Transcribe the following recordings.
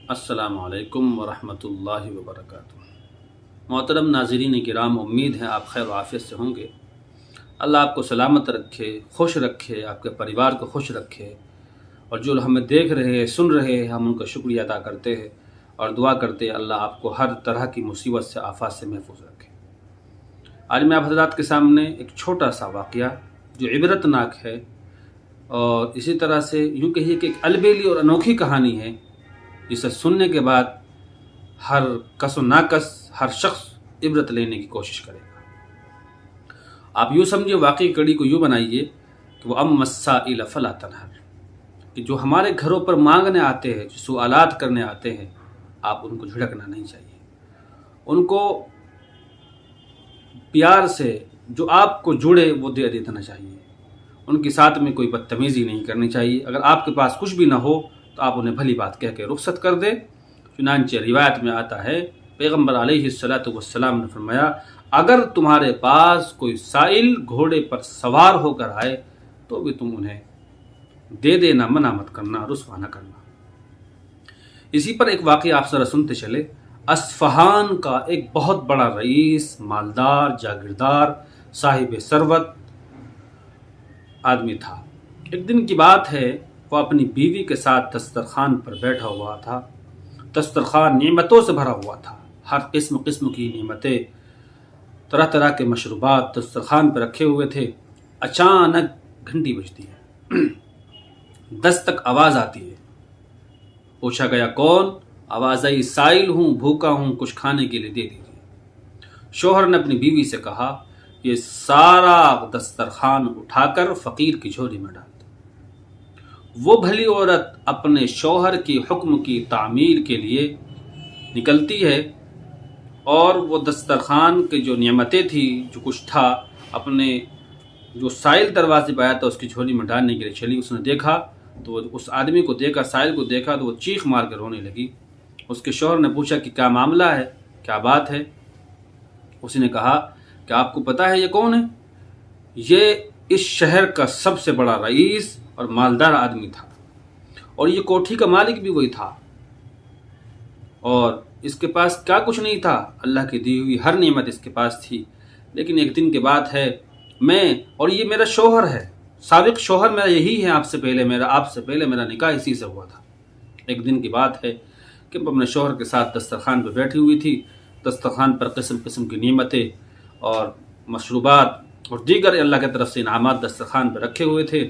السلام علیکم ورحمۃ اللہ وبرکاتہ۔ محترم ناظرین کرام، امید ہے آپ خیر و عافیت سے ہوں گے۔ اللہ آپ کو سلامت رکھے، خوش رکھے، آپ کے پریوار کو خوش رکھے، اور جو ہمیں دیکھ رہے ہیں، سن رہے ہیں، ہم ان کا شکریہ ادا کرتے ہیں اور دعا کرتے ہیں اللہ آپ کو ہر طرح کی مصیبت سے، آفات سے محفوظ رکھے۔ آج میں آپ حضرات کے سامنے ایک چھوٹا سا واقعہ جو عبرت ناک ہے، اور اسی طرح سے یوں کہیے کہ ایک البیلی اور انوکھی کہانی ہے، جسے سننے کے بعد ہر کس و ناکس، ہر شخص عبرت لینے کی کوشش کرے گا۔ آپ یوں سمجھے، واقعی کڑی کو یوں بنائیے کہ وہ ام السائل فلا تنہر، کہ جو ہمارے گھروں پر مانگنے آتے ہیں، جو سوالات کرنے آتے ہیں، آپ ان کو جھڑکنا نہیں چاہیے۔ ان کو پیار سے جو آپ کو جڑے وہ دے دینا چاہیے۔ ان کے ساتھ میں کوئی بدتمیزی نہیں کرنی چاہیے۔ اگر آپ کے پاس کچھ بھی نہ ہو تو آپ انہیں بھلی بات کہہ کے رخصت کر دیں۔ چنانچہ روایت میں آتا ہے، پیغمبر علیہ السلام نے فرمایا، اگر تمہارے پاس کوئی سائل گھوڑے پر سوار ہو کر آئے تو بھی تم انہیں دے دینا، منع مت کرنا، رسوا نہ کرنا۔ اسی پر ایک واقعہ آپ ذرا سنتے چلے۔ اصفہان کا ایک بہت بڑا رئیس، مالدار، جاگیردار، صاحب ثروت آدمی تھا۔ ایک دن کی بات ہے، وہ اپنی بیوی کے ساتھ دسترخوان پر بیٹھا ہوا تھا۔ دسترخوان نعمتوں سے بھرا ہوا تھا، ہر قسم کی نعمتیں، طرح طرح کے مشروبات دسترخوان پر رکھے ہوئے تھے۔ اچانک گھنٹی بجتی ہے، دستک آواز آتی ہے۔ پوچھا گیا کون؟ آواز آئی، سائل ہوں، بھوکا ہوں، کچھ کھانے کے لیے دے دیجیے۔ شوہر نے اپنی بیوی سے کہا، یہ سارا دسترخوان اٹھا کر فقیر کی جھولی میں ڈال دو۔ وہ بھلی عورت اپنے شوہر کی حکم کی تعمیل کے لیے نکلتی ہے، اور وہ دسترخوان کی جو نعمتیں تھی، جو کچھ تھا، اپنے جو سائل دروازے پہ آیا تھا اس کی جھولی میں ڈالنے کے لیے چلی۔ اس نے دیکھا تو اس آدمی کو دیکھا، سائل کو دیکھا تو وہ چیخ مار کے رونے لگی۔ اس کے شوہر نے پوچھا کہ کیا معاملہ ہے، کیا بات ہے؟ اس نے کہا کہ آپ کو پتہ ہے یہ کون ہے؟ یہ اس شہر کا سب سے بڑا رئیس اور مالدار آدمی تھا، اور یہ کوٹھی کا مالک بھی وہی تھا، اور اس کے پاس کیا کچھ نہیں تھا، اللہ کی دی ہوئی ہر نعمت اس کے پاس تھی۔ لیکن ایک دن کی بات ہے، میں اور یہ میرا شوہر ہے، سابق شوہر میرا یہی ہے، آپ سے پہلے میرا نکاح اسی سے ہوا تھا۔ ایک دن کی بات ہے کہ میں اپنے شوہر کے ساتھ دسترخوان پہ بیٹھی ہوئی تھی۔ دسترخوان پر قسم قسم کی نعمتیں اور مشروبات اور دیگر اللہ کی طرف سے انعامات دسترخوان پہ رکھے ہوئے تھے۔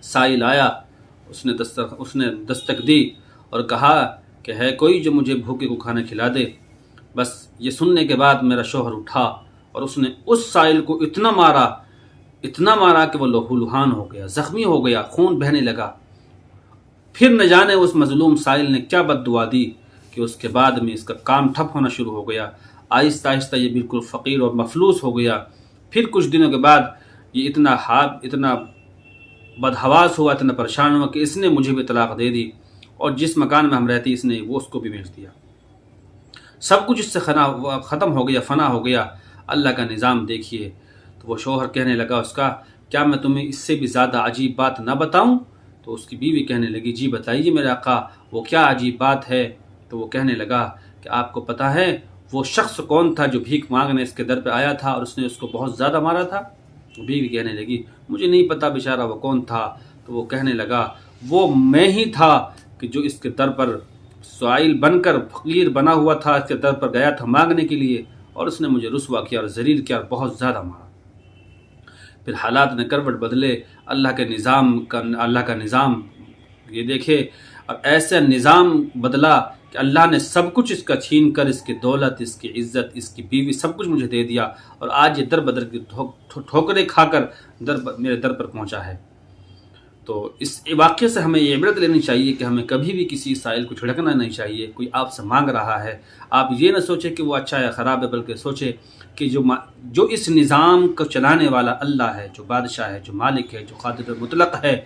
سائل آیا، اس نے دستک دی اور کہا کہ ہے کوئی جو مجھے بھوکے کو کھانا کھلا دے۔ بس یہ سننے کے بعد میرا شوہر اٹھا اور اس نے اس سائل کو اتنا مارا کہ وہ لہو لہان ہو گیا، زخمی ہو گیا، خون بہنے لگا۔ پھر نہ جانے اس مظلوم سائل نے کیا بد دعا دی کہ اس کے بعد میں اس کا کام ٹھپ ہونا شروع ہو گیا۔ آہستہ آہستہ یہ بالکل فقیر اور مفلوس ہو گیا۔ پھر کچھ دنوں کے بعد یہ اتنا بدحواس ہوا، اتنا پریشان ہوا کہ اس نے مجھے بھی طلاق دے دی، اور جس مکان میں ہم رہتے اس نے وہ اس کو بھی بیچ دیا۔ سب کچھ اس سے ختم ہو گیا، فنا ہو گیا۔ اللہ کا نظام دیکھیے۔ تو وہ شوہر کہنے لگا اس کا، کیا میں تمہیں اس سے بھی زیادہ عجیب بات نہ بتاؤں؟ تو اس کی بیوی کہنے لگی، جی بتائیے میرے آقا، وہ کیا عجیب بات ہے؟ تو وہ کہنے لگا کہ آپ کو پتہ ہے وہ شخص کون تھا جو بھیک مانگنے اس کے در پہ آیا تھا اور اس نے اس کو بہت زیادہ مارا تھا؟ بیوی کہنے لگی، مجھے نہیں پتا بیچارہ وہ کون تھا۔ تو وہ کہنے لگا، وہ میں ہی تھا کہ جو اس کے در پر سائل بن کر فقیر بنا ہوا تھا، اس کے در پر گیا تھا مانگنے کے لیے، اور اس نے مجھے رسوا کیا اور ذلیل کیا اور بہت زیادہ مارا۔ پھر حالات نے کروٹ بدلے، اللہ کا نظام یہ دیکھے، اور ایسا نظام بدلا کہ اللہ نے سب کچھ اس کا چھین کر، اس کی دولت، اس کی عزت، اس کی بیوی، سب کچھ مجھے دے دیا، اور آج یہ در بدر کی ٹھوکریں کھا کر میرے در پر پہنچا ہے۔ تو اس واقعے سے ہمیں یہ عبرت لینی چاہیے کہ ہمیں کبھی بھی کسی سائل کو جھڑکنا نہیں چاہیے۔ کوئی آپ سے مانگ رہا ہے، آپ یہ نہ سوچیں کہ وہ اچھا یا خراب ہے، بلکہ سوچیں کہ جو اس نظام کو چلانے والا اللہ ہے، جو بادشاہ ہے، جو مالک ہے، جو قادر مطلق ہے،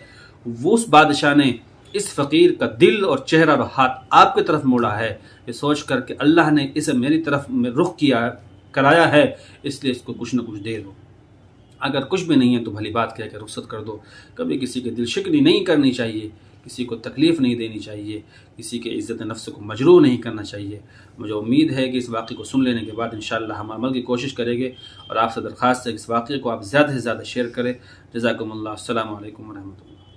وہ اس بادشاہ نے اس فقیر کا دل اور چہرہ اور ہاتھ آپ کی طرف موڑا ہے، یہ سوچ کر کہ اللہ نے اسے میری طرف میں رخ کرایا ہے، اس لیے اس کو کچھ نہ کچھ دے دو۔ اگر کچھ بھی نہیں ہے تو بھلی بات کہہ کے رخصت کر دو۔ کبھی کسی کے دل شکنی نہیں کرنی چاہیے، کسی کو تکلیف نہیں دینی چاہیے، کسی کے عزت نفس کو مجروح نہیں کرنا چاہیے۔ مجھے امید ہے کہ اس واقعے کو سن لینے کے بعد انشاءاللہ ہم عمل کی کوشش کریں گے، اور آپ سے درخواست ہے کہ اس واقعے کو آپ زیادہ سے زیادہ شیئر کریں۔ جزاکم اللہ، السلام علیکم ورحمۃ اللہ۔